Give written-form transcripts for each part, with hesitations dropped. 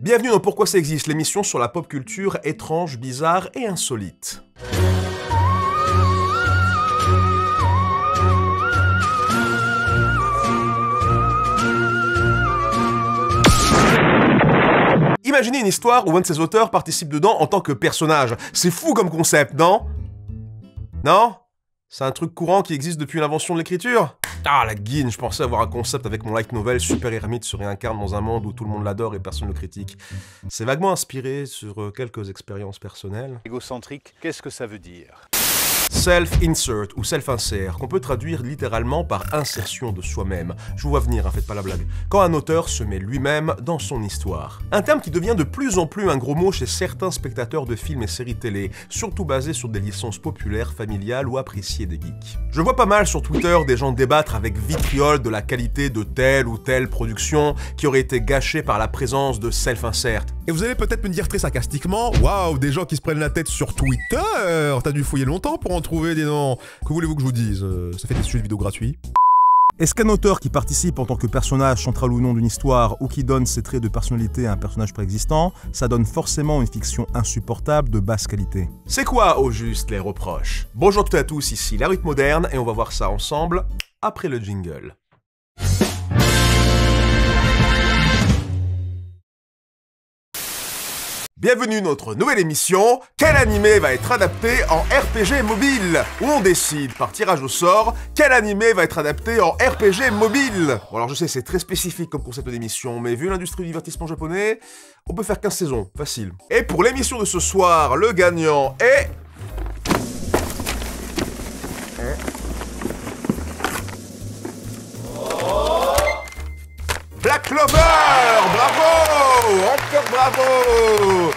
Bienvenue dans Pourquoi ça existe, l'émission sur la pop culture étrange, bizarre et insolite. Imaginez une histoire où un de ses auteurs participe dedans en tant que personnage. C'est fou comme concept, non? Non? C'est un truc courant qui existe depuis l'invention de l'écriture? Ah, la guine, je pensais avoir un concept avec mon light novel Super Ermite se réincarne dans un monde où tout le monde l'adore et personne ne le critique. C'est vaguement inspiré sur quelques expériences personnelles. Égocentrique, qu'est-ce que ça veut dire? Self-insert ou self-insert, qu'on peut traduire littéralement par insertion de soi-même. Je vous vois venir, hein, faites pas la blague. Quand un auteur se met lui-même dans son histoire. Un terme qui devient de plus en plus un gros mot chez certains spectateurs de films et séries télé, surtout basés sur des licences populaires, familiales ou appréciées des geeks. Je vois pas mal sur Twitter des gens débattre avec vitriol de la qualité de telle ou telle production qui aurait été gâchée par la présence de self-insert. Et vous allez peut-être me dire très sarcastiquement, waouh, des gens qui se prennent la tête sur Twitter, t'as dû fouiller longtemps pour en trouver des noms. Que voulez-vous que je vous dise? Ça fait des sujets de vidéos gratuits. Est-ce qu'un auteur qui participe en tant que personnage central ou non d'une histoire ou qui donne ses traits de personnalité à un personnage préexistant, ça donne forcément une fiction insupportable de basse qualité? C'est quoi au juste les reproches? Bonjour à tous, ici La Rue Moderne et on va voir ça ensemble après le jingle. Bienvenue dans notre nouvelle émission, quel animé va être adapté en RPG mobile? Où on décide par tirage au sort quel animé va être adapté en RPG mobile. Bon alors je sais c'est très spécifique comme concept d'émission, mais vu l'industrie du divertissement japonais, on peut faire 15 saisons, facile. Et pour l'émission de ce soir, le gagnant est... Black Clover! Bravo! Encore bravo!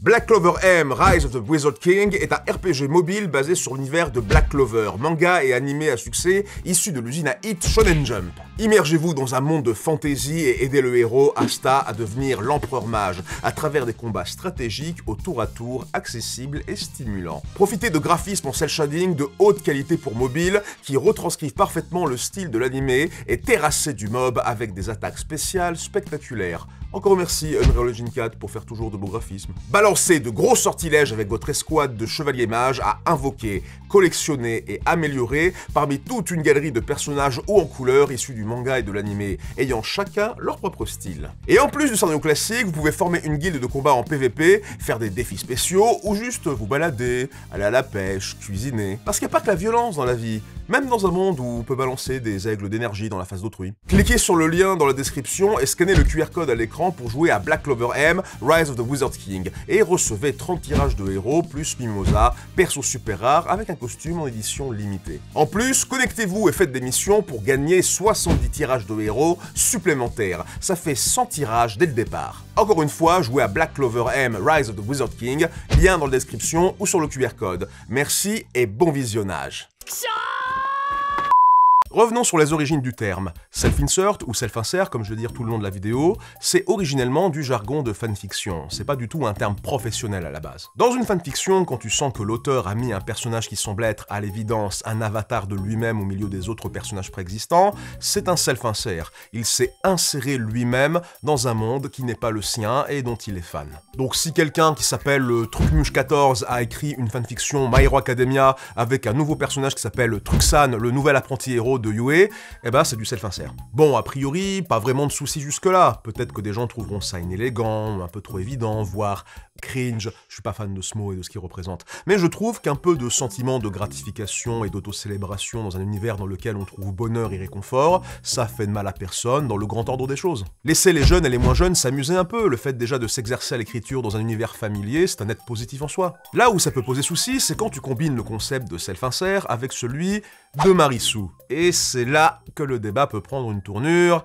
Black Clover M, Rise of the Wizard King est un RPG mobile basé sur l'univers de Black Clover, manga et animé à succès issu de l'usine à hit Shonen Jump. Immergez-vous dans un monde de fantasy et aidez le héros Asta à devenir l'empereur mage à travers des combats stratégiques au tour à tour accessibles et stimulants. Profitez de graphismes en cel shading de haute qualité pour mobile qui retranscrivent parfaitement le style de l'animé et terrassez du mob avec des attaques spéciales spectaculaires. Encore merci Unreal Engine 4 pour faire toujours de beaux graphismes. Balancez de gros sortilèges avec votre escouade de chevaliers mages à invoquer, collectionner et améliorer parmi toute une galerie de personnages hauts en couleur issus du manga et de l'animé, ayant chacun leur propre style. Et en plus du scénario classique, vous pouvez former une guilde de combat en PVP, faire des défis spéciaux ou juste vous balader, aller à la pêche, cuisiner. Parce qu'il n'y a pas que la violence dans la vie, même dans un monde où on peut balancer des aigles d'énergie dans la face d'autrui. Cliquez sur le lien dans la description et scannez le QR code à l'écran pour jouer à Black Clover M, Rise of the Wizard King, et recevez 30 tirages de héros plus Mimosa, perso super rare avec un costume en édition limitée. En plus, connectez-vous et faites des missions pour gagner 70 tirages de héros supplémentaires. Ça fait 100 tirages dès le départ. Encore une fois, jouez à Black Clover M, Rise of the Wizard King, lien dans la description ou sur le QR code. Merci et bon visionnage. Revenons sur les origines du terme. Self-insert ou self-insert, comme je vais dire tout le long de la vidéo, c'est originellement du jargon de fanfiction. C'est pas du tout un terme professionnel à la base. Dans une fanfiction, quand tu sens que l'auteur a mis un personnage qui semble être, à l'évidence, un avatar de lui-même au milieu des autres personnages préexistants, c'est un self-insert. Il s'est inséré lui-même dans un monde qui n'est pas le sien et dont il est fan. Donc si quelqu'un qui s'appelle Trucmuche14 a écrit une fanfiction My Hero Academia avec un nouveau personnage qui s'appelle Truxan, le nouvel apprenti héros de Yue, eh ben c'est du self-insert. Bon, a priori, pas vraiment de soucis jusque-là. Peut-être que des gens trouveront ça inélégant, un peu trop évident, voire cringe. Je suis pas fan de ce mot et de ce qu'il représente. Mais je trouve qu'un peu de sentiment de gratification et d'autocélébration dans un univers dans lequel on trouve bonheur et réconfort, ça fait de mal à personne dans le grand ordre des choses. Laissez les jeunes et les moins jeunes s'amuser un peu. Le fait déjà de s'exercer à l'écriture dans un univers familier, c'est un net positif en soi. Là où ça peut poser souci, c'est quand tu combines le concept de self-insert avec celui de Marisu. Et c'est là que le débat peut prendre une tournure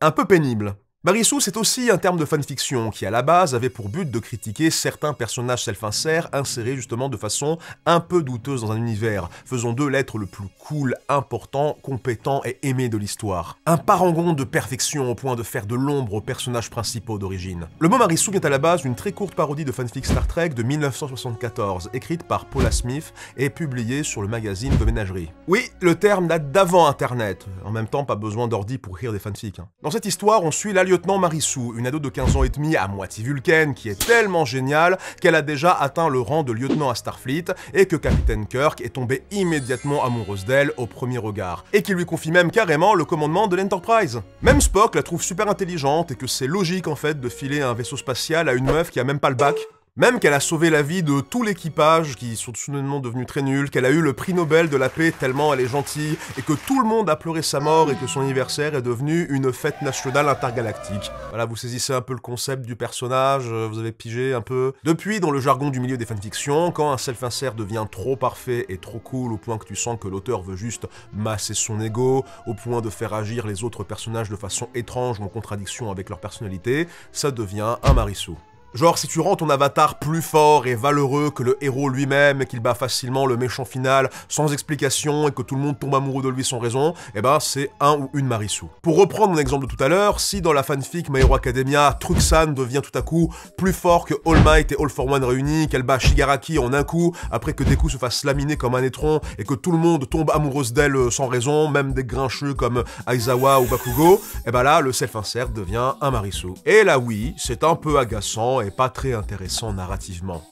un peu pénible. Marisu, c'est aussi un terme de fanfiction qui, à la base, avait pour but de critiquer certains personnages self-inserts insérés justement de façon un peu douteuse dans un univers, faisant d'eux l'être le plus cool, important, compétent et aimé de l'histoire. Un parangon de perfection au point de faire de l'ombre aux personnages principaux d'origine. Le mot Marisu vient à la base d'une très courte parodie de fanfic Star Trek de 1974, écrite par Paula Smith et publiée sur le magazine de ménagerie. Oui, le terme date d'avant Internet, en même temps pas besoin d'ordi pour écrire des fanfics. Dans cette histoire, on suit la lieutenant Marisu, une ado de 15 ans et demi à moitié vulcaine qui est tellement géniale qu'elle a déjà atteint le rang de lieutenant à Starfleet et que Capitaine Kirk est tombé immédiatement amoureuse d'elle au premier regard, et qui lui confie même carrément le commandement de l'Enterprise. Même Spock la trouve super intelligente et que c'est logique en fait de filer un vaisseau spatial à une meuf qui a même pas le bac. Même qu'elle a sauvé la vie de tout l'équipage qui sont soudainement devenus très nuls, qu'elle a eu le prix Nobel de la paix tellement elle est gentille, et que tout le monde a pleuré sa mort et que son anniversaire est devenu une fête nationale intergalactique. Voilà, vous saisissez un peu le concept du personnage, vous avez pigé un peu. Depuis, dans le jargon du milieu des fanfictions, quand un self-insert devient trop parfait et trop cool au point que tu sens que l'auteur veut juste masser son ego, au point de faire agir les autres personnages de façon étrange ou en contradiction avec leur personnalité, ça devient un Marisu. Genre, si tu rends ton avatar plus fort et valeureux que le héros lui-même et qu'il bat facilement le méchant final sans explication et que tout le monde tombe amoureux de lui sans raison, eh ben c'est un ou une Marisu. Pour reprendre mon exemple de tout à l'heure, si dans la fanfic My Hero Academia, Truxan devient tout à coup plus fort que All Might et All for One réunis, qu'elle bat Shigaraki en un coup, après que Deku se fasse laminer comme un étron et que tout le monde tombe amoureuse d'elle sans raison, même des grincheux comme Aizawa ou Bakugo, eh ben là, le self-insert devient un Marisu. Et là oui, c'est un peu agaçant et pas très intéressant narrativement.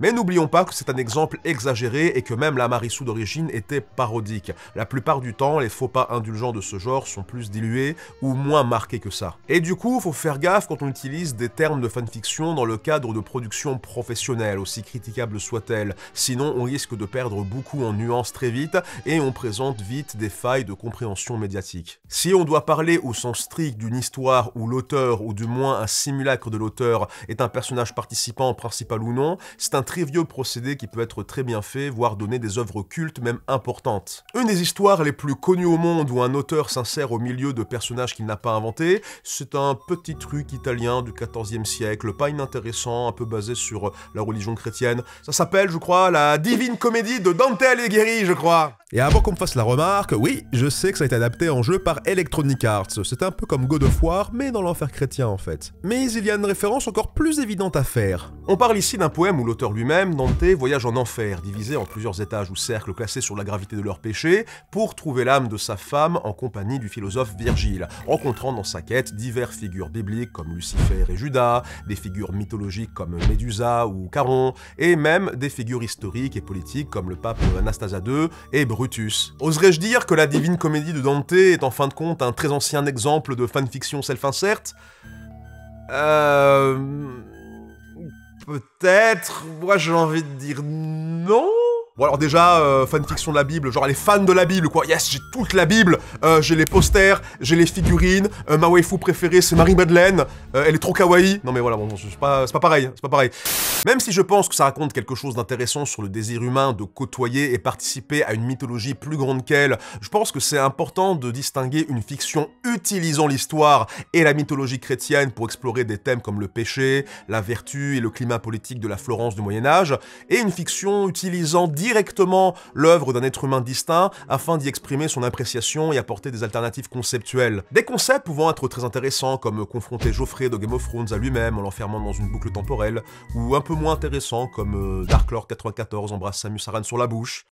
Mais n'oublions pas que c'est un exemple exagéré et que même la Marisu d'origine était parodique. La plupart du temps, les faux pas indulgents de ce genre sont plus dilués ou moins marqués que ça. Et du coup, faut faire gaffe quand on utilise des termes de fanfiction dans le cadre de productions professionnelles, aussi critiquables soient-elles. Sinon, on risque de perdre beaucoup en nuances très vite et on présente vite des failles de compréhension médiatique. Si on doit parler au sens strict d'une histoire où l'auteur, ou du moins un simulacre de l'auteur, est un personnage participant principal ou non, c'est un très vieux procédé qui peut être très bien fait, voire donner des œuvres cultes même importantes. Une des histoires les plus connues au monde où un auteur s'insère au milieu de personnages qu'il n'a pas inventés, c'est un petit truc italien du XIVe siècle, pas inintéressant, un peu basé sur la religion chrétienne. Ça s'appelle, je crois, la Divine Comédie de Dante Alighieri, je crois. Et avant qu'on me fasse la remarque, oui, je sais que ça a été adapté en jeu par Electronic Arts. C'est un peu comme God of War, mais dans l'enfer chrétien en fait. Mais il y a une référence encore plus évidente à faire. On parle ici d'un poème où l'auteur lui-même, Dante, voyage en enfer, divisé en plusieurs étages ou cercles classés sur la gravité de leurs péchés, pour trouver l'âme de sa femme en compagnie du philosophe Virgile, rencontrant dans sa quête diverses figures bibliques comme Lucifer et Judas, des figures mythologiques comme Médusa ou Charon, et même des figures historiques et politiques comme le pape Anastasia II et Brutus. Oserais-je dire que la Divine Comédie de Dante est en fin de compte un très ancien exemple de fanfiction self-insert ? Peut-être, moi j'ai envie de dire non. Bon alors déjà, fanfiction de la Bible, genre elle est fan de la Bible quoi, yes j'ai toute la Bible, j'ai les posters, j'ai les figurines, ma waifu préférée c'est Marie-Madeleine, elle est trop kawaii, non mais voilà, bon, c'est pas pareil, c'est pas pareil. Même si je pense que ça raconte quelque chose d'intéressant sur le désir humain de côtoyer et participer à une mythologie plus grande qu'elle, je pense que c'est important de distinguer une fiction utilisant l'histoire et la mythologie chrétienne pour explorer des thèmes comme le péché, la vertu et le climat politique de la Florence du Moyen-Âge, et une fiction utilisant directement l'œuvre d'un être humain distinct afin d'y exprimer son appréciation et apporter des alternatives conceptuelles. Des concepts pouvant être très intéressants comme confronter Geoffrey de Game of Thrones à lui-même en l'enfermant dans une boucle temporelle, ou un peu moins intéressants comme Dark Lord 94 embrasse Samus Aran sur la bouche.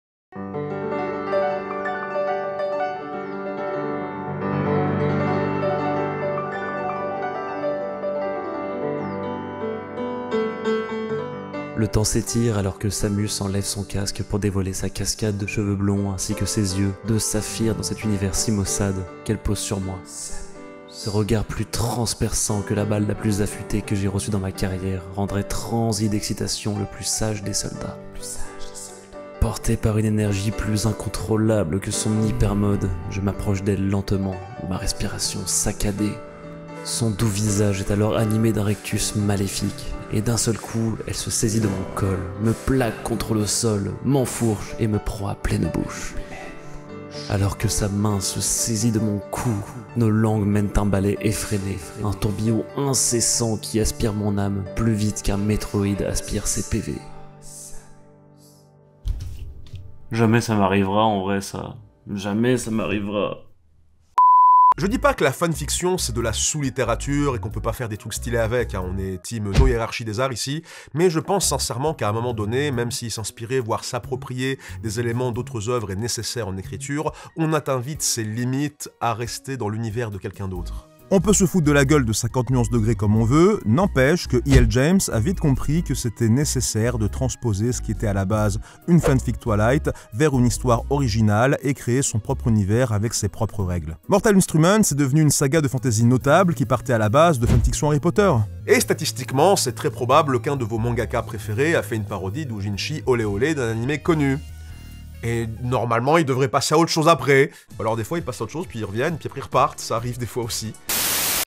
Le temps s'étire alors que Samus enlève son casque pour dévoiler sa cascade de cheveux blonds ainsi que ses yeux de saphir dans cet univers si maussade qu'elle pose sur moi. Ce regard plus transperçant que la balle la plus affûtée que j'ai reçue dans ma carrière rendrait transi d'excitation le plus sage des soldats. Porté par une énergie plus incontrôlable que son hypermode, je m'approche d'elle lentement, ma respiration saccadée. Son doux visage est alors animé d'un rictus maléfique, et d'un seul coup, elle se saisit de mon col, me plaque contre le sol, m'enfourche et me prend à pleine bouche. Alors que sa main se saisit de mon cou, nos langues mènent un balai effréné, un tourbillon incessant qui aspire mon âme plus vite qu'un Metroid aspire ses PV. Jamais ça m'arrivera en vrai ça. Jamais ça m'arrivera. Je dis pas que la fanfiction c'est de la sous-littérature et qu'on peut pas faire des trucs stylés avec, hein. On est team no hiérarchie des arts ici, mais je pense sincèrement qu'à un moment donné, même si s'inspirer, voire s'approprier des éléments d'autres œuvres est nécessaire en écriture, on atteint vite ses limites à rester dans l'univers de quelqu'un d'autre. On peut se foutre de la gueule de 50 nuances degrés comme on veut, n'empêche que E.L. James a vite compris que c'était nécessaire de transposer ce qui était à la base une fanfic Twilight vers une histoire originale et créer son propre univers avec ses propres règles. Mortal Instruments est devenu une saga de fantasy notable qui partait à la base de fanfiction Harry Potter. Et statistiquement, c'est très probable qu'un de vos mangaka préférés a fait une parodie d'Ujinshi Ole Ole d'un anime connu. Et normalement, ils devraient passer à autre chose après. Alors des fois, ils passent à autre chose, puis ils reviennent, puis après ils repartent, ça arrive des fois aussi.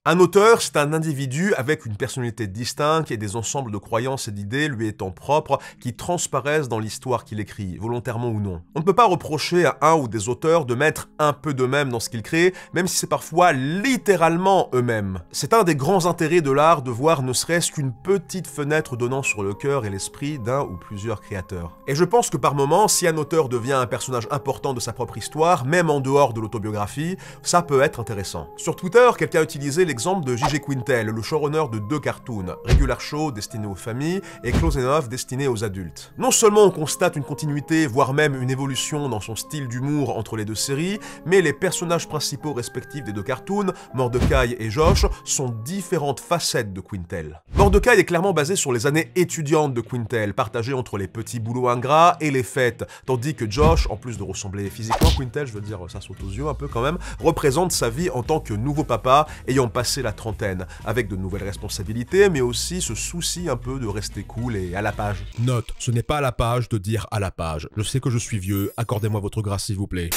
Un auteur, c'est un individu avec une personnalité distincte et des ensembles de croyances et d'idées lui étant propres qui transparaissent dans l'histoire qu'il écrit, volontairement ou non. On ne peut pas reprocher à un ou des auteurs de mettre un peu d'eux-mêmes dans ce qu'ils créent, même si c'est parfois littéralement eux-mêmes. C'est un des grands intérêts de l'art de voir ne serait-ce qu'une petite fenêtre donnant sur le cœur et l'esprit d'un ou plusieurs créateurs. Et je pense que par moments, si un auteur devient un personnage important de sa propre histoire, même en dehors de l'autobiographie, ça peut être intéressant. Sur Twitter, quelqu'un a utilisé l'exemple de J.J. Quintel, le showrunner de 2 cartoons, Regular Show destiné aux familles et Close Enough destiné aux adultes. Non seulement on constate une continuité, voire même une évolution dans son style d'humour entre les deux séries, mais les personnages principaux respectifs des 2 cartoons, Mordecai et Josh, sont différentes facettes de Quintel. Mordecai est clairement basé sur les années étudiantes de Quintel, partagées entre les petits boulots ingrats et les fêtes, tandis que Josh, en plus de ressembler physiquement à Quintel, je veux dire, ça saute aux yeux un peu quand même, représente sa vie en tant que nouveau papa ayant passé la trentaine, avec de nouvelles responsabilités, mais aussi ce souci un peu de rester cool et à la page. Note, ce n'est pas à la page de dire à la page. Je sais que je suis vieux, accordez-moi votre grâce s'il vous plaît.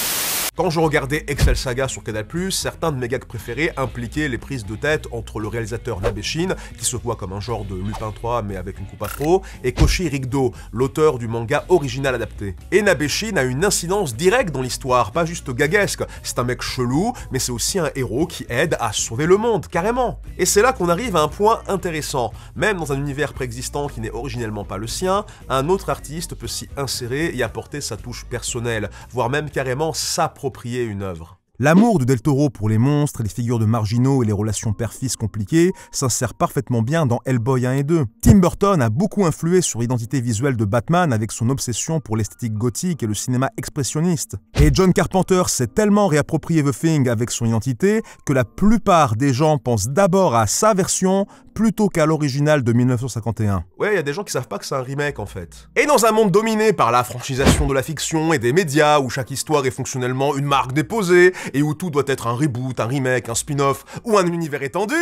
Quand je regardais Excel Saga sur Canal+, certains de mes gags préférés impliquaient les prises de tête entre le réalisateur Nabe Shin, qui se voit comme un genre de Lupin 3 mais avec une coupe afro, et Koshi Rigdo, l'auteur du manga original adapté. Et Nabe Shin a une incidence directe dans l'histoire, pas juste gaguesque. C'est un mec chelou, mais c'est aussi un héros qui aide à sauver le monde, carrément. Et c'est là qu'on arrive à un point intéressant. Même dans un univers préexistant qui n'est originellement pas le sien, un autre artiste peut s'y insérer et apporter sa touche personnelle, voire même carrément s'approprier une œuvre. L'amour de Del Toro pour les monstres, les figures de marginaux et les relations père-fils compliquées s'insère parfaitement bien dans Hellboy 1 et 2. Tim Burton a beaucoup influé sur l'identité visuelle de Batman avec son obsession pour l'esthétique gothique et le cinéma expressionniste. Et John Carpenter s'est tellement réapproprié The Thing avec son identité que la plupart des gens pensent d'abord à sa version plutôt qu'à l'original de 1951. Ouais, il y a des gens qui savent pas que c'est un remake en fait. Et dans un monde dominé par la franchisation de la fiction et des médias, où chaque histoire est fonctionnellement une marque déposée, et où tout doit être un reboot, un remake, un spin-off ou un univers étendu,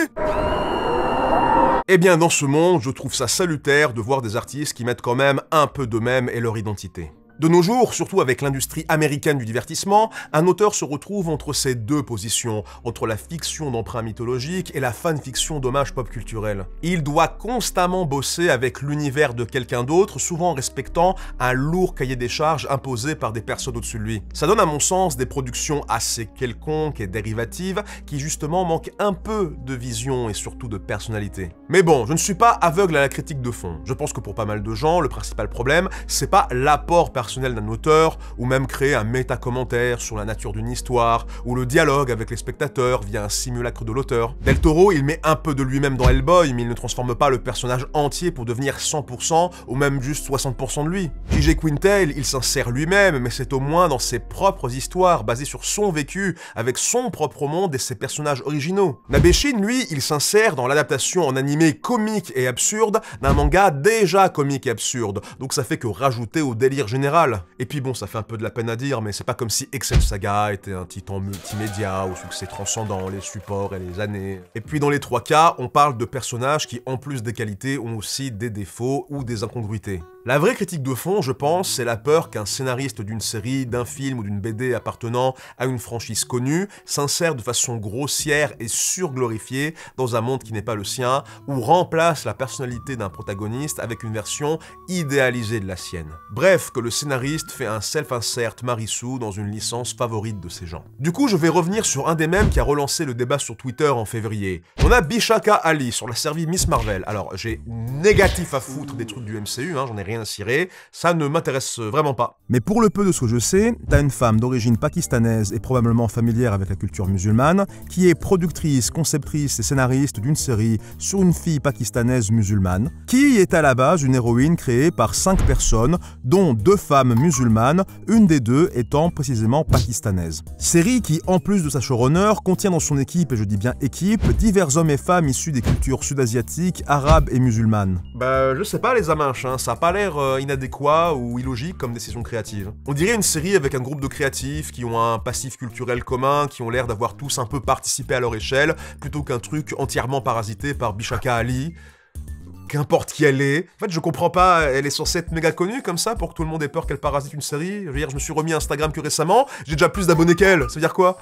eh bien dans ce monde, je trouve ça salutaire de voir des artistes qui mettent quand même un peu d'eux-mêmes et leur identité. De nos jours, surtout avec l'industrie américaine du divertissement, un auteur se retrouve entre ces deux positions, entre la fiction d'emprunt mythologique et la fanfiction d'hommage pop culturel. Il doit constamment bosser avec l'univers de quelqu'un d'autre, souvent en respectant un lourd cahier des charges imposé par des personnes au-dessus de lui. Ça donne à mon sens des productions assez quelconques et dérivatives qui justement manquent un peu de vision et surtout de personnalité. Mais bon, je ne suis pas aveugle à la critique de fond. Je pense que pour pas mal de gens, le principal problème, c'est pas l'apport personnel d'un auteur, ou même créer un méta-commentaire sur la nature d'une histoire, ou le dialogue avec les spectateurs via un simulacre de l'auteur. Del Toro, il met un peu de lui-même dans Hellboy, mais il ne transforme pas le personnage entier pour devenir 100% ou même juste 60% de lui. J.J. Quintel, il s'insère lui-même, mais c'est au moins dans ses propres histoires, basées sur son vécu, avec son propre monde et ses personnages originaux. Nabe Shin, lui, il s'insère dans l'adaptation en animé comique et absurde d'un manga déjà comique et absurde, donc ça fait que rajouter au délire général. Et puis bon, ça fait un peu de la peine à dire, mais c'est pas comme si Excel Saga était un titan multimédia au succès transcendant, les supports et les années. Et puis dans les 3 cas, on parle de personnages qui, en plus des qualités, ont aussi des défauts ou des incongruités. La vraie critique de fond, je pense, c'est la peur qu'un scénariste d'une série, d'un film ou d'une BD appartenant à une franchise connue s'insère de façon grossière et surglorifiée dans un monde qui n'est pas le sien, ou remplace la personnalité d'un protagoniste avec une version idéalisée de la sienne. Bref, que le scénariste fait un self-insert Marissou dans une licence favorite de ces gens. Du coup, je vais revenir sur un des mèmes qui a relancé le débat sur Twitter en février. On a Bishaka Ali sur la série Miss Marvel. Alors, j'ai négatif à foutre des trucs du MCU, j'en ai rien à cirer, ça ne m'intéresse vraiment pas. Mais pour le peu de ce que je sais, t'as une femme d'origine pakistanaise et probablement familière avec la culture musulmane, qui est productrice, conceptrice et scénariste d'une série sur une fille pakistanaise musulmane, qui est à la base une héroïne créée par 5 personnes, dont 2 femmes musulmanes, une des 2 étant précisément pakistanaise. Série qui, en plus de sa showrunner, contient dans son équipe, et je dis bien équipe, divers hommes et femmes issus des cultures sud-asiatiques, arabes et musulmanes. Bah, je sais pas les amanches, ça a pas l'air inadéquat ou illogique comme décision créative. On dirait une série avec un groupe de créatifs qui ont un passif culturel commun, qui ont l'air d'avoir tous un peu participé à leur échelle, plutôt qu'un truc entièrement parasité par Bishaka Ali. Qu'importe qui elle est. En fait, je comprends pas, elle est censée être méga connue comme ça pour que tout le monde ait peur qu'elle parasite une série. Je veux dire, je me suis remis à Instagram que récemment, j'ai déjà plus d'abonnés qu'elle, ça veut dire quoi?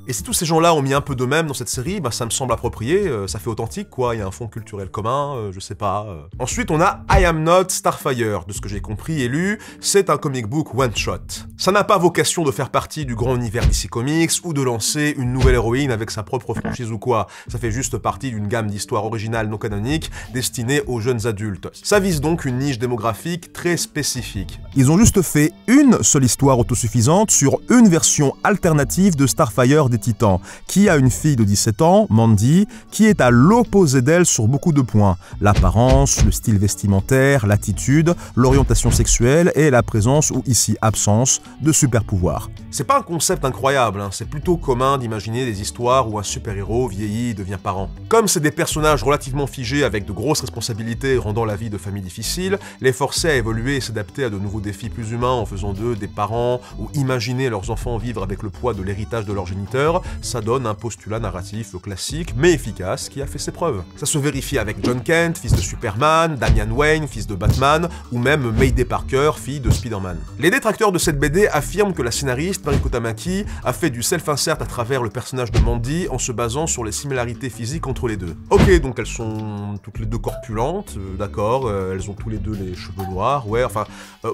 Et si tous ces gens-là ont mis un peu d'eux-mêmes dans cette série, bah ça me semble approprié, ça fait authentique quoi, il y a un fond culturel commun, je sais pas. Ensuite on a I Am Not Starfire, de ce que j'ai compris et lu, c'est un comic book one-shot. Ça n'a pas vocation de faire partie du grand univers DC Comics ou de lancer une nouvelle héroïne avec sa propre franchise ou quoi, ça fait juste partie d'une gamme d'histoires originales non canoniques destinées aux jeunes adultes. Ça vise donc une niche démographique très spécifique. Ils ont juste fait une seule histoire autosuffisante sur une version alternative de Starfire des Titans, qui a une fille de 17 ans, Mandy, qui est à l'opposé d'elle sur beaucoup de points. L'apparence, le style vestimentaire, l'attitude, l'orientation sexuelle et la présence ou ici absence de super-pouvoirs. C'est pas un concept incroyable, c'est plutôt commun d'imaginer des histoires où un super-héros vieillit et devient parent. Comme c'est des personnages relativement figés avec de grosses responsabilités rendant la vie de famille difficile, les forcer à évoluer et s'adapter à de nouveaux défis plus humains en faisant d'eux des parents ou imaginer leurs enfants vivre avec le poids de l'héritage de leur géniteur, ça donne un postulat narratif classique mais efficace qui a fait ses preuves. Ça se vérifie avec John Kent, fils de Superman, Damian Wayne, fils de Batman, ou même Mayday Parker, fille de Spider-Man. Les détracteurs de cette BD affirment que la scénariste Mariko Tamaki a fait du self-insert à travers le personnage de Mandy en se basant sur les similarités physiques entre les deux. Ok, donc elles sont toutes les deux corpulentes, d'accord, elles ont tous les deux les cheveux noirs, ouais, enfin,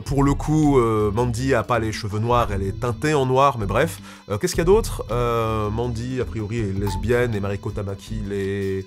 pour le coup, Mandy a pas les cheveux noirs, elle est teintée en noir, mais bref. Qu'est-ce qu'il y a d'autre? Mandy, a priori, est lesbienne et Mariko Tamaki l'est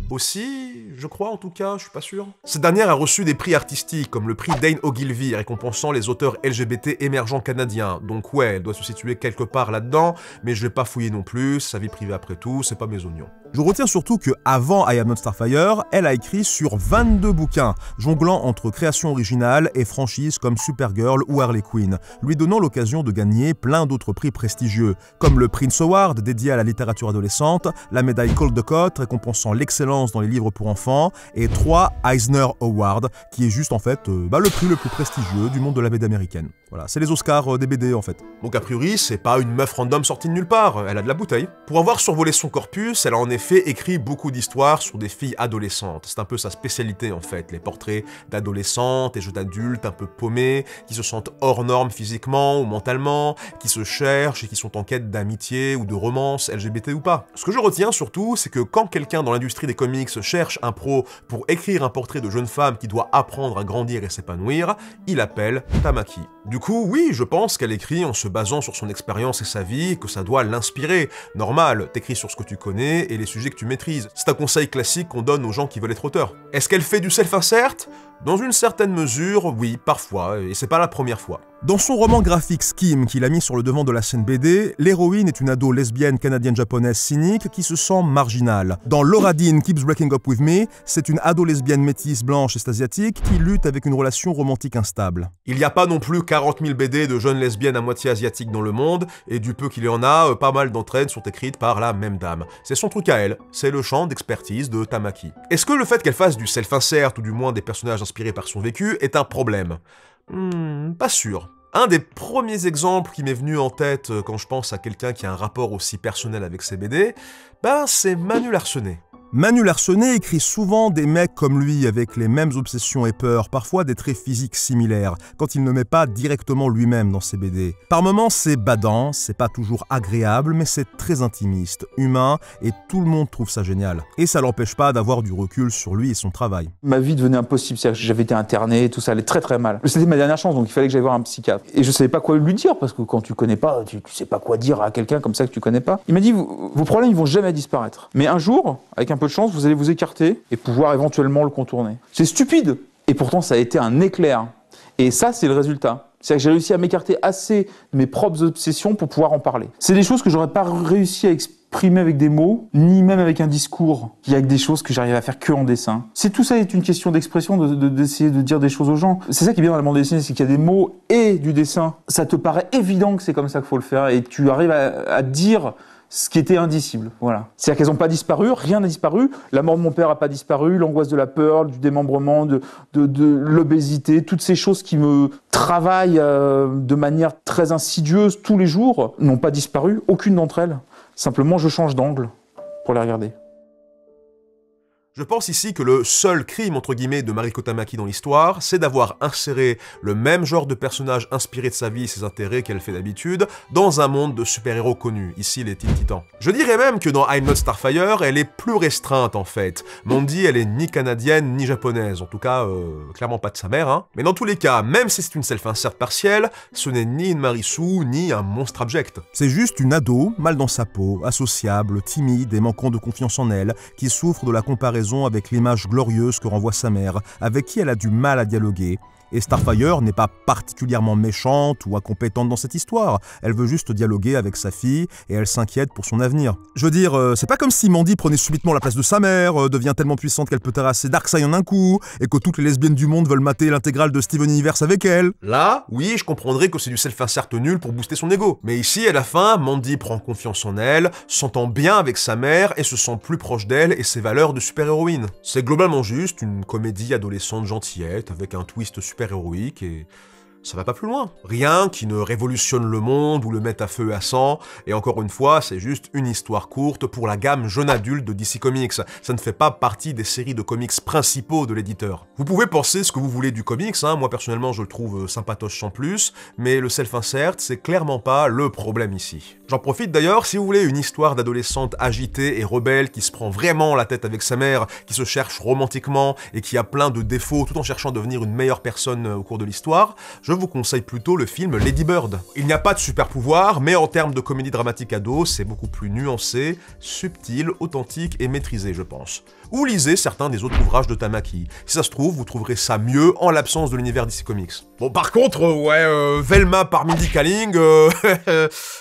aussi, je crois en tout cas, je suis pas sûr. Cette dernière a reçu des prix artistiques, comme le prix Dane Ogilvy, récompensant les auteurs LGBT émergents canadiens. Donc ouais, elle doit se situer quelque part là-dedans, mais je vais pas fouiller non plus, sa vie privée après tout, c'est pas mes oignons. Je retiens surtout que avant I Am Not Starfire, elle a écrit sur 22 bouquins, jonglant entre créations originales et franchises comme Supergirl ou Harley Quinn, lui donnant l'occasion de gagner plein d'autres prix prestigieux, comme le Prince Award dédié à la littérature adolescente, la médaille Caldecott récompensant l'excellence dans les livres pour enfants, et 3 Eisner Awards, qui est juste en fait le prix le plus prestigieux du monde de la BD américaine. Voilà, c'est les Oscars des BD en fait. Donc a priori, c'est pas une meuf random sortie de nulle part, elle a de la bouteille. Pour avoir survolé son corpus, elle a en effet écrit beaucoup d'histoires sur des filles adolescentes. C'est un peu sa spécialité en fait, les portraits d'adolescentes et jeux d'adultes un peu paumés, qui se sentent hors normes physiquement ou mentalement, qui se cherchent et qui sont en quête d'amitié ou de romance, LGBT ou pas. Ce que je retiens surtout, c'est que quand quelqu'un dans l'industrie des comics cherche un pro pour écrire un portrait de jeune femme qui doit apprendre à grandir et s'épanouir, il appelle Tamaki. Du coup, oui, je pense qu'elle écrit en se basant sur son expérience et sa vie, que ça doit l'inspirer. Normal, t'écris sur ce que tu connais et les sujets que tu maîtrises. C'est un conseil classique qu'on donne aux gens qui veulent être auteurs. Est-ce qu'elle fait du self-insert ? Dans une certaine mesure, oui, parfois, et c'est pas la première fois. Dans son roman graphique Skim, qu'il a mis sur le devant de la scène BD, l'héroïne est une ado lesbienne canadienne-japonaise cynique qui se sent marginale. Dans Laura Dean Keeps Breaking Up With Me, c'est une ado lesbienne métisse blanche et asiatique qui lutte avec une relation romantique instable. Il n'y a pas non plus 40 000 BD de jeunes lesbiennes à moitié asiatiques dans le monde, et du peu qu'il y en a, pas mal d'entre elles sont écrites par la même dame. C'est son truc à elle, c'est le champ d'expertise de Tamaki. Est-ce que le fait qu'elle fasse du self-insert, ou du moins des personnages inspirés par son vécu, est un problème ? Pas sûr. Un des premiers exemples qui m'est venu en tête quand je pense à quelqu'un qui a un rapport aussi personnel avec ses BD, c'est Manu Larsenet. Manu Larsenet écrit souvent des mecs comme lui avec les mêmes obsessions et peurs, parfois des traits physiques similaires, quand il ne met pas directement lui-même dans ses BD. Par moments c'est badant, c'est pas toujours agréable, mais c'est très intimiste, humain, et tout le monde trouve ça génial. Et ça l'empêche pas d'avoir du recul sur lui et son travail. Ma vie devenait impossible, j'avais été interné, tout ça allait très très mal. C'était ma dernière chance, donc il fallait que j'aille voir un psychiatre. Et je savais pas quoi lui dire, parce que quand tu connais pas, tu sais pas quoi dire à quelqu'un comme ça que tu connais pas. Il m'a dit, vos problèmes ils vont jamais disparaître. Mais un jour, avec un peu de chance, vous allez vous écarter et pouvoir éventuellement le contourner. C'est stupide, et pourtant ça a été un éclair. Et ça, c'est le résultat. C'est-à-dire que j'ai réussi à m'écarter assez de mes propres obsessions pour pouvoir en parler. C'est des choses que j'aurais pas réussi à exprimer avec des mots, ni même avec un discours. Il y a des choses que j'arrive à faire que en dessin. C'est tout ça est une question d'expression, d'essayer de dire des choses aux gens. C'est ça qui est bien dans la bande dessinée, c'est qu'il y a des mots et du dessin. Ça te paraît évident que c'est comme ça qu'il faut le faire, et tu arrives à dire ce qui était indicible, voilà. C'est-à-dire qu'elles n'ont pas disparu, rien n'a disparu, la mort de mon père n'a pas disparu, l'angoisse de la peur, du démembrement, de l'obésité, toutes ces choses qui me travaillent de manière très insidieuse tous les jours, n'ont pas disparu, aucune d'entre elles. Simplement, je change d'angle pour les regarder. Je pense ici que le seul crime entre guillemets de Mariko Tamaki dans l'histoire, c'est d'avoir inséré le même genre de personnage inspiré de sa vie et ses intérêts qu'elle fait d'habitude dans un monde de super-héros connus, ici les Teen Titans. Je dirais même que dans I'm Not Starfire, elle est plus restreinte en fait. Mandy, elle est ni canadienne ni japonaise, en tout cas, clairement pas de sa mère, hein. Mais dans tous les cas, même si c'est une self-insert partielle, ce n'est ni une Marisu, ni un monstre abject. C'est juste une ado, mal dans sa peau, associable, timide et manquant de confiance en elle, qui souffre de la comparaison avec l'image glorieuse que renvoie sa mère, avec qui elle a du mal à dialoguer. Et Starfire n'est pas particulièrement méchante ou incompétente dans cette histoire, elle veut juste dialoguer avec sa fille et elle s'inquiète pour son avenir. Je veux dire, c'est pas comme si Mandy prenait subitement la place de sa mère, devient tellement puissante qu'elle peut terrasser Darkseid en un coup, et que toutes les lesbiennes du monde veulent mater l'intégrale de Steven Universe avec elle. Là, oui, je comprendrais que c'est du self-insert nul pour booster son ego. Mais ici, à la fin, Mandy prend confiance en elle, s'entend bien avec sa mère et se sent plus proche d'elle et ses valeurs de super-héroïne. C'est globalement juste une comédie adolescente gentillette avec un twist super héroïque et ça va pas plus loin. Rien qui ne révolutionne le monde ou le mette à feu et à sang, et encore une fois, c'est juste une histoire courte pour la gamme jeune adulte de DC Comics. Ça ne fait pas partie des séries de comics principaux de l'éditeur. Vous pouvez penser ce que vous voulez du comics, hein. Moi personnellement je le trouve sympatoche sans plus, mais le self-insert, c'est clairement pas le problème ici. J'en profite d'ailleurs, si vous voulez une histoire d'adolescente agitée et rebelle qui se prend vraiment la tête avec sa mère, qui se cherche romantiquement et qui a plein de défauts tout en cherchant à devenir une meilleure personne au cours de l'histoire, je vous conseille plutôt le film Lady Bird. Il n'y a pas de super pouvoir, mais en termes de comédie dramatique ado, c'est beaucoup plus nuancé, subtil, authentique et maîtrisé, je pense. Ou lisez certains des autres ouvrages de Tamaki. Si ça se trouve, vous trouverez ça mieux en l'absence de l'univers DC Comics. Bon, par contre, Velma par Mindy Kaling,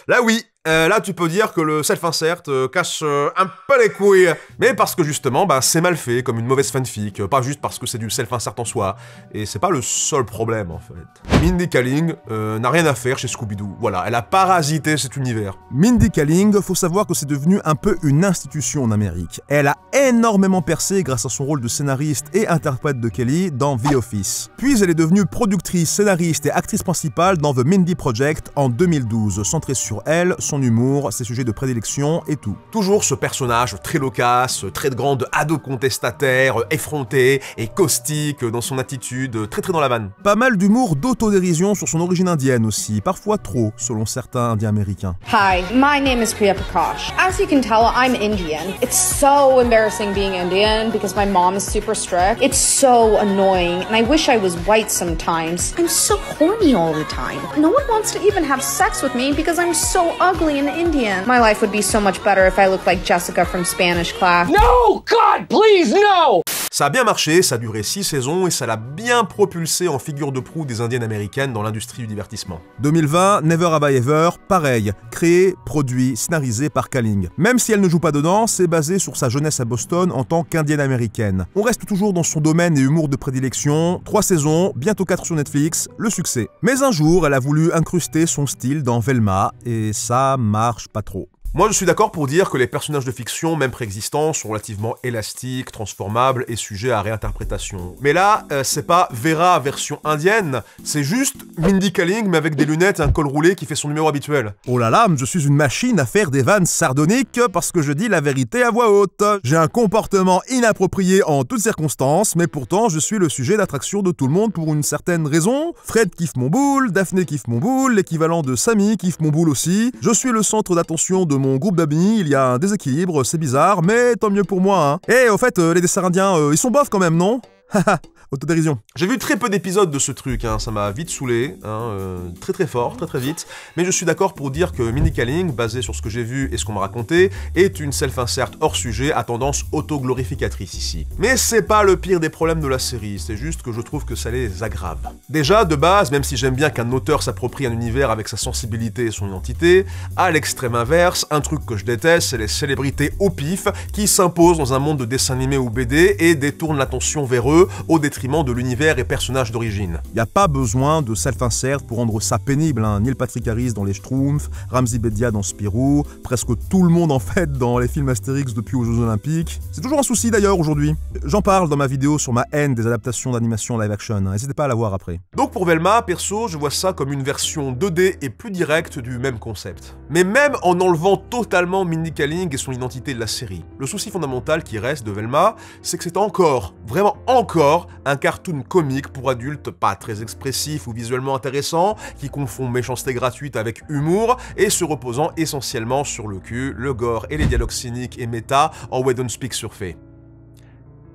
là oui. Là, tu peux dire que le self-insert casse un peu les couilles. Mais parce que justement, c'est mal fait, comme une mauvaise fanfic, pas juste parce que c'est du self-insert en soi. Et c'est pas le seul problème, en fait. Mindy Kaling n'a rien à faire chez Scooby-Doo. Voilà, elle a parasité cet univers. Mindy Kaling, faut savoir que c'est devenu un peu une institution en Amérique. Elle a énormément percé grâce à son rôle de scénariste et interprète de Kelly dans The Office. Puis elle est devenue productrice, scénariste et actrice principale dans The Mindy Project en 2012, centrée sur elle, son humour, ses sujets de prédilection et tout. Toujours ce personnage très loquace, très de grande ado contestataire, effronté et caustique dans son attitude, très dans la vanne. Pas mal d'humour d'autodérision sur son origine indienne aussi, parfois trop, selon certains indiens américains. Hi, my name is Priya Prakash. As you can tell, I'm Indian. It's so embarrassing being Indian because my mom is super strict. It's so annoying and I wish I was white sometimes. I'm so horny all the time. No one wants to even have sex with me because I'm so ugly and Indian. My life would be so much better if I looked like Jessica from Spanish class. No! God, please, no! Ça a bien marché, ça a duré 6 saisons et ça l'a bien propulsé en figure de proue des indiennes américaines dans l'industrie du divertissement. 2020, Never Have I Ever, pareil, créé, produit, scénarisé par Kaling. Même si elle ne joue pas dedans, c'est basé sur sa jeunesse à Boston en tant qu'indienne américaine. On reste toujours dans son domaine et humour de prédilection, 3 saisons, bientôt 4 sur Netflix, le succès. Mais un jour, elle a voulu incruster son style dans Velma, et ça marche pas trop. Moi je suis d'accord pour dire que les personnages de fiction, même préexistants, sont relativement élastiques, transformables et sujets à réinterprétation. Mais là, c'est pas Vera version indienne, c'est juste Mindy Kaling mais avec des lunettes et un col roulé qui fait son numéro habituel. Oh là là, je suis une machine à faire des vannes sardoniques parce que je dis la vérité à voix haute. J'ai un comportement inapproprié en toutes circonstances, mais pourtant je suis le sujet d'attraction de tout le monde pour une certaine raison. Fred kiffe mon boule, Daphné kiffe mon boule, l'équivalent de Samy kiffe mon boule aussi. Je suis le centre d'attention de mon groupe d'amis, il y a un déséquilibre, c'est bizarre, mais tant mieux pour moi, hein. Et au fait, les desserts indiens, ils sont bof quand même, non? Haha, autodérision. J'ai vu très peu d'épisodes de ce truc, hein, ça m'a vite saoulé, hein, très fort, très vite, mais je suis d'accord pour dire que Mindy Kaling, basé sur ce que j'ai vu et ce qu'on m'a raconté, est une self-insert hors sujet à tendance autoglorificatrice ici. Mais c'est pas le pire des problèmes de la série, c'est juste que je trouve que ça les aggrave. Déjà, de base, même si j'aime bien qu'un auteur s'approprie un univers avec sa sensibilité et son identité, à l'extrême inverse, un truc que je déteste, c'est les célébrités au pif qui s'imposent dans un monde de dessins animés ou BD et détournent l'attention vers eux au détriment de l'univers et personnages d'origine. Y a pas besoin de self-insert pour rendre ça pénible, hein. Neil Patrick Harris dans les Schtroumpfs, Ramzi Bedia dans Spirou, presque tout le monde en fait dans les films Astérix depuis aux Jeux Olympiques. C'est toujours un souci d'ailleurs aujourd'hui. J'en parle dans ma vidéo sur ma haine des adaptations d'animation live action, hein. N'hésitez pas à la voir après. Donc pour Velma, perso, je vois ça comme une version 2D et plus directe du même concept. Mais même en enlevant totalement Mindy Kaling et son identité de la série, le souci fondamental qui reste de Velma, c'est que c'est encore, vraiment encore, un cartoon comique pour adultes pas très expressif ou visuellement intéressant, qui confond méchanceté gratuite avec humour, et se reposant essentiellement sur le cul, le gore et les dialogues cyniques et méta en We Don't Speak surfait.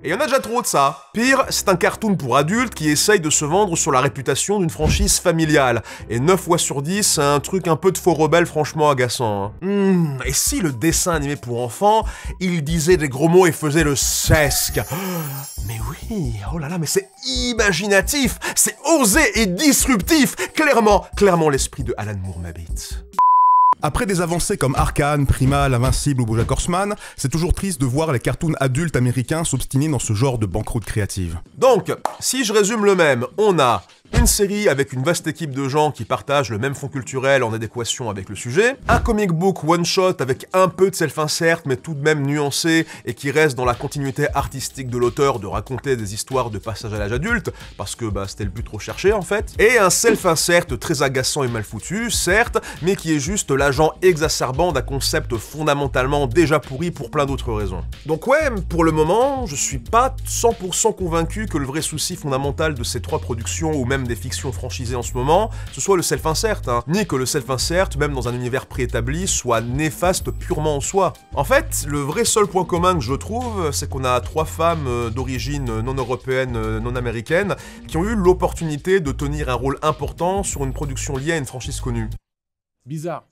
Et il y en a déjà trop de ça. Pire, c'est un cartoon pour adultes qui essaye de se vendre sur la réputation d'une franchise familiale. Et 9 fois sur 10, c'est un truc un peu de faux rebelle franchement agaçant. Hein. Et si le dessin animé pour enfants, il disait des gros mots et faisait le sesque? Mais oui, oh là là, mais c'est imaginatif, c'est osé et disruptif. Clairement l'esprit de Alan Moore m'habite. Après des avancées comme Arcane, Primal, Invincible ou BoJack Horseman, c'est toujours triste de voir les cartoons adultes américains s'obstiner dans ce genre de banqueroute créative. Donc, si je résume le même, on a une série avec une vaste équipe de gens qui partagent le même fond culturel en adéquation avec le sujet, un comic book one-shot avec un peu de self-insert mais tout de même nuancé et qui reste dans la continuité artistique de l'auteur de raconter des histoires de passage à l'âge adulte, parce que c'était le but recherché en fait, et un self-insert très agaçant et mal foutu, certes, mais qui est juste l'agent exacerbant d'un concept fondamentalement déjà pourri pour plein d'autres raisons. Donc ouais, pour le moment, je suis pas 100% convaincu que le vrai souci fondamental de ces trois productions ou même des fictions franchisées en ce moment, ce soit le self-insert, hein, ni que le self-insert, même dans un univers préétabli, soit néfaste purement en soi. En fait, le vrai seul point commun que je trouve, c'est qu'on a 3 femmes d'origine non européenne, non américaine, qui ont eu l'opportunité de tenir un rôle important sur une production liée à une franchise connue. Bizarre.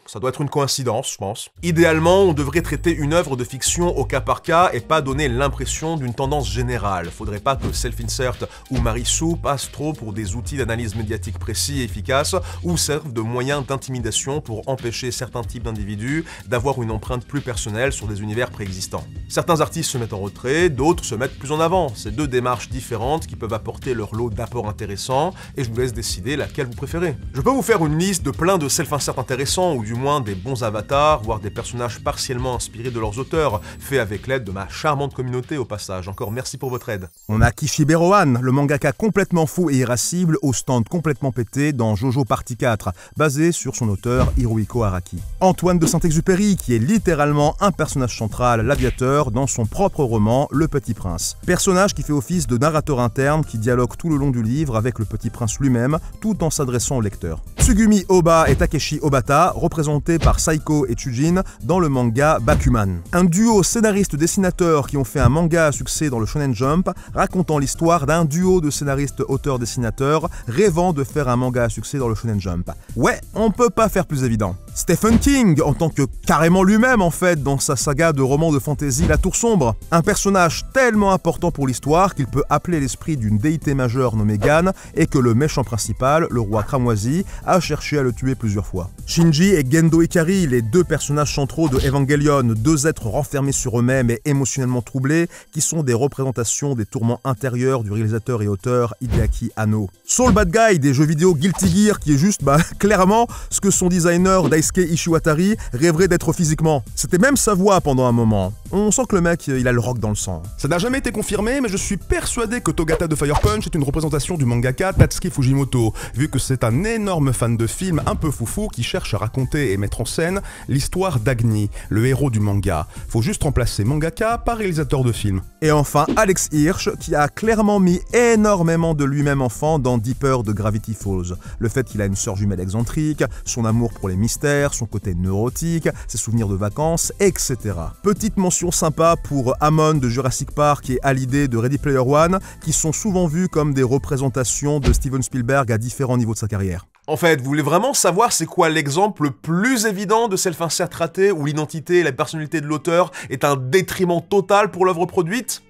Ça doit être une coïncidence, je pense. Idéalement, on devrait traiter une œuvre de fiction au cas par cas et pas donner l'impression d'une tendance générale. Faudrait pas que Self-Insert ou Marissou passent trop pour des outils d'analyse médiatique précis et efficaces ou servent de moyens d'intimidation pour empêcher certains types d'individus d'avoir une empreinte plus personnelle sur des univers préexistants. Certains artistes se mettent en retrait, d'autres se mettent plus en avant. C'est 2 démarches différentes qui peuvent apporter leur lot d'apports intéressants et je vous laisse décider laquelle vous préférez. Je peux vous faire une liste de plein de Self-Insert intéressants ou du moins des bons avatars, voire des personnages partiellement inspirés de leurs auteurs, faits avec l'aide de ma charmante communauté au passage. Encore merci pour votre aide. On a Kishibe Rohan, le mangaka complètement fou et irascible, au stand complètement pété dans Jojo Partie 4, basé sur son auteur Hirohiko Araki. Antoine de Saint-Exupéry, qui est littéralement un personnage central, l'aviateur, dans son propre roman Le Petit Prince. Personnage qui fait office de narrateur interne, qui dialogue tout le long du livre avec le Petit Prince lui-même, tout en s'adressant au lecteur. Tsugumi Oba et Takeshi Obata, représentés par Saiko et Chujin dans le manga Bakuman. Un duo scénaristes-dessinateurs qui ont fait un manga à succès dans le Shonen Jump, racontant l'histoire d'un duo de scénaristes auteurs-dessinateurs rêvant de faire un manga à succès dans le Shonen Jump. Ouais, on peut pas faire plus évident. Stephen King, en tant que carrément lui-même en fait, dans sa saga de romans de fantasy La Tour Sombre. Un personnage tellement important pour l'histoire qu'il peut appeler l'esprit d'une déité majeure nommée Gan et que le méchant principal, le roi cramoisi, a cherché à le tuer plusieurs fois. Shinji et Gendo Ikari, les 2 personnages centraux de Evangelion, 2 êtres renfermés sur eux-mêmes et émotionnellement troublés, qui sont des représentations des tourments intérieurs du réalisateur et auteur Hideaki Anno. Soul Bad Guy des jeux vidéo Guilty Gear, qui est juste, clairement, ce que son designer Daisuke Ishiwatari rêverait d'être physiquement. C'était même sa voix pendant un moment. On sent que le mec, il a le rock dans le sang. Ça n'a jamais été confirmé, mais je suis persuadé que Togata de Fire Punch est une représentation du mangaka Tatsuki Fujimoto, vu que c'est un énorme fan de films un peu foufou qui cherche à raconter et mettre en scène l'histoire d'Agni, le héros du manga. Faut juste remplacer mangaka par réalisateur de films. Et enfin, Alex Hirsch, qui a clairement mis énormément de lui-même enfant dans Deeper de Gravity Falls. Le fait qu'il a une sœur jumelle excentrique, son amour pour les mystères, son côté neurotique, ses souvenirs de vacances, etc. Petite mention sympa pour Hammond de Jurassic Park et Hallyday de Ready Player One, qui sont souvent vus comme des représentations de Steven Spielberg à différents niveaux de sa carrière. En fait, vous voulez vraiment savoir c'est quoi l'exemple le plus évident de self-insert raté où l'identité et la personnalité de l'auteur est un détriment total pour l'œuvre produite?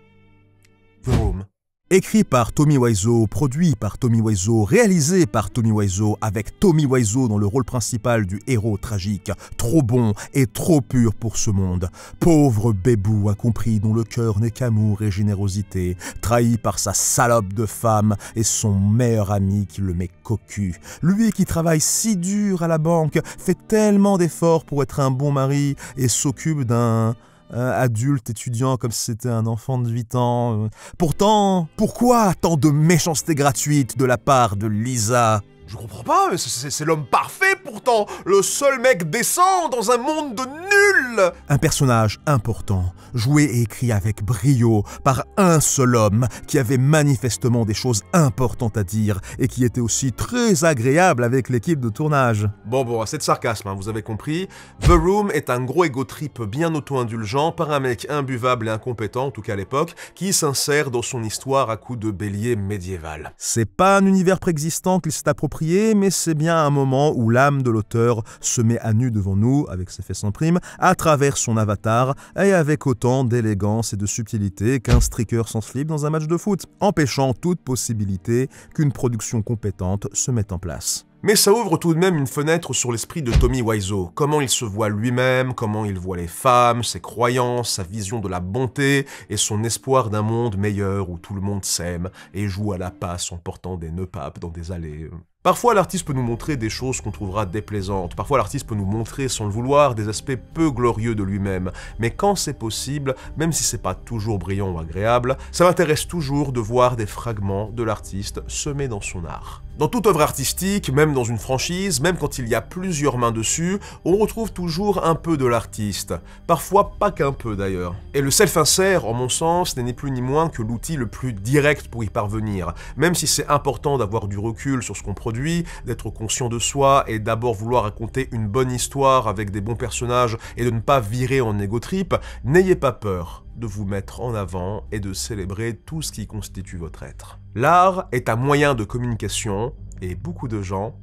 The Room. Écrit par Tommy Wiseau, produit par Tommy Wiseau, réalisé par Tommy Wiseau, avec Tommy Wiseau dans le rôle principal du héros tragique, trop bon et trop pur pour ce monde. Pauvre bébou incompris dont le cœur n'est qu'amour et générosité, trahi par sa salope de femme et son meilleur ami qui le met cocu. Lui qui travaille si dur à la banque, fait tellement d'efforts pour être un bon mari et s'occupe d'un adulte étudiant comme si c'était un enfant de 8 ans. Pourtant, pourquoi tant de méchanceté gratuite de la part de Lisa ? Je comprends pas, c'est l'homme parfait pourtant, le seul mec décent dans un monde de nuls. Un personnage important, joué et écrit avec brio par un seul homme qui avait manifestement des choses importantes à dire et qui était aussi très agréable avec l'équipe de tournage. Bon, assez de sarcasme, hein, vous avez compris. The Room est un gros ego trip bien auto-indulgent par un mec imbuvable et incompétent, en tout cas à l'époque, qui s'insère dans son histoire à coups de bélier médiéval. C'est pas un univers préexistant qu'il s'est approprié, mais c'est bien un moment où l'âme de l'auteur se met à nu devant nous, avec ses faits sans prime, à travers son avatar, et avec autant d'élégance et de subtilité qu'un striker sans slip dans un match de foot, empêchant toute possibilité qu'une production compétente se mette en place. Mais ça ouvre tout de même une fenêtre sur l'esprit de Tommy Wiseau, comment il se voit lui-même, comment il voit les femmes, ses croyances, sa vision de la bonté et son espoir d'un monde meilleur où tout le monde s'aime et joue à la passe en portant des nœuds papes dans des allées. Parfois, l'artiste peut nous montrer des choses qu'on trouvera déplaisantes. Parfois, l'artiste peut nous montrer, sans le vouloir, des aspects peu glorieux de lui-même. Mais quand c'est possible, même si c'est pas toujours brillant ou agréable, ça m'intéresse toujours de voir des fragments de l'artiste semés dans son art. Dans toute œuvre artistique, même dans une franchise, même quand il y a plusieurs mains dessus, on retrouve toujours un peu de l'artiste. Parfois pas qu'un peu d'ailleurs. Et le self-insert, en mon sens, n'est ni plus ni moins que l'outil le plus direct pour y parvenir. Même si c'est important d'avoir du recul sur ce qu'on produit, d'être conscient de soi et d'abord vouloir raconter une bonne histoire avec des bons personnages et de ne pas virer en égo trip, n'ayez pas peur de vous mettre en avant et de célébrer tout ce qui constitue votre être. L'art est un moyen de communication et beaucoup de gens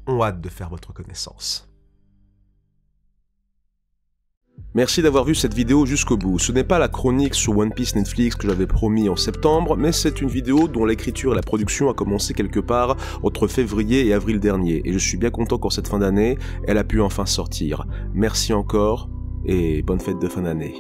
ont hâte de faire votre connaissance. Merci d'avoir vu cette vidéo jusqu'au bout. Ce n'est pas la chronique sur One Piece Netflix que j'avais promis en septembre, mais c'est une vidéo dont l'écriture et la production a commencé quelque part entre février et avril dernier. Et je suis bien content qu'en cette fin d'année, elle a pu enfin sortir. Merci encore et bonne fête de fin d'année.